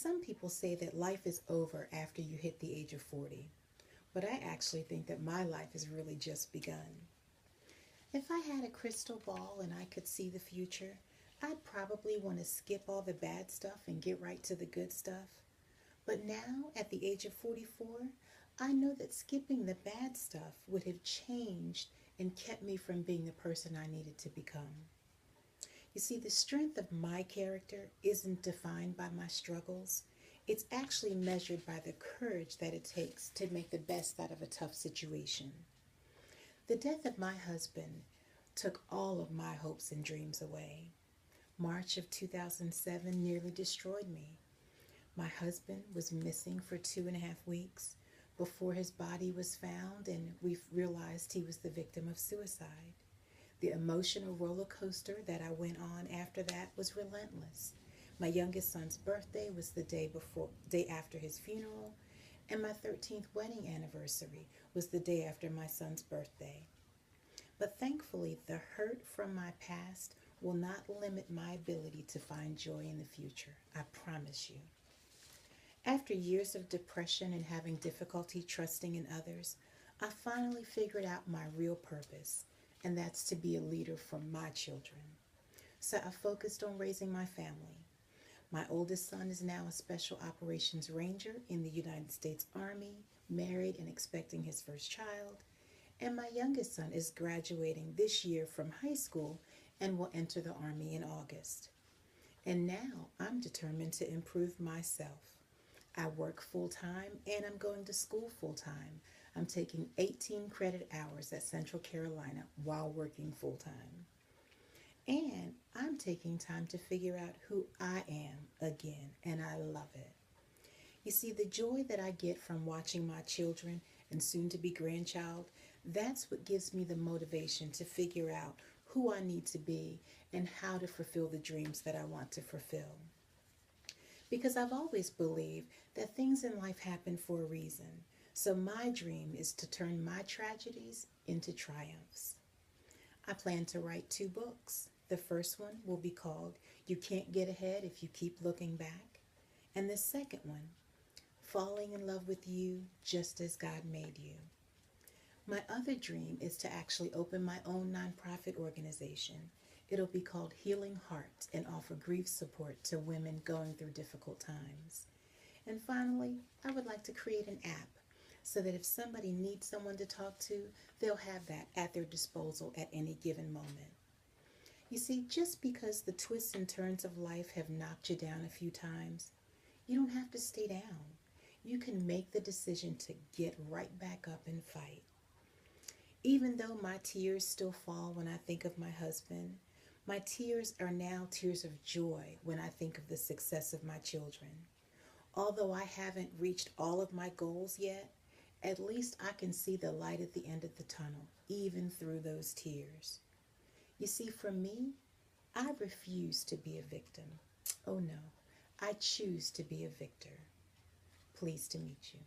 Some people say that life is over after you hit the age of 40, but I actually think that my life has really just begun. If I had a crystal ball and I could see the future, I'd probably want to skip all the bad stuff and get right to the good stuff. But now, at the age of 44, I know that skipping the bad stuff would have changed and kept me from being the person I needed to become. You see, the strength of my character isn't defined by my struggles. It's actually measured by the courage that it takes to make the best out of a tough situation. The death of my husband took all of my hopes and dreams away. March of 2007 nearly destroyed me. My husband was missing for 2.5 weeks before his body was found, and we realized he was the victim of suicide. The emotional roller coaster that I went on after that was relentless. My youngest son's birthday was the day after his funeral, and my 13th wedding anniversary was the day after my son's birthday. But thankfully, the hurt from my past will not limit my ability to find joy in the future. I promise you. After years of depression and having difficulty trusting in others, I finally figured out my real purpose, and that's to be a leader for my children. So I focused on raising my family. My oldest son is now a Special Operations Ranger in the United States Army, married and expecting his first child. And my youngest son is graduating this year from high school and will enter the Army in August. And now I'm determined to improve myself. I work full-time and I'm going to school full-time. I'm taking 18 credit hours at Central Carolina while working full-time. And I'm taking time to figure out who I am again, and I love it. You see, the joy that I get from watching my children and soon to be grandchild, that's what gives me the motivation to figure out who I need to be and how to fulfill the dreams that I want to fulfill. Because I've always believed that things in life happen for a reason. So my dream is to turn my tragedies into triumphs. I plan to write 2 books. The first one will be called You Can't Get Ahead If You Keep Looking Back. And the second one, Falling in Love with You Just as God Made You. My other dream is to actually open my own nonprofit organization. It'll be called Healing Hearts and offer grief support to women going through difficult times. And finally, I would like to create an app so that if somebody needs someone to talk to, they'll have that at their disposal at any given moment. You see, just because the twists and turns of life have knocked you down a few times, you don't have to stay down. You can make the decision to get right back up and fight. Even though my tears still fall when I think of my husband, my tears are now tears of joy when I think of the success of my children. Although I haven't reached all of my goals yet, at least I can see the light at the end of the tunnel, even through those tears. You see, for me, I refuse to be a victim. Oh no, I choose to be a victor. Pleased to meet you.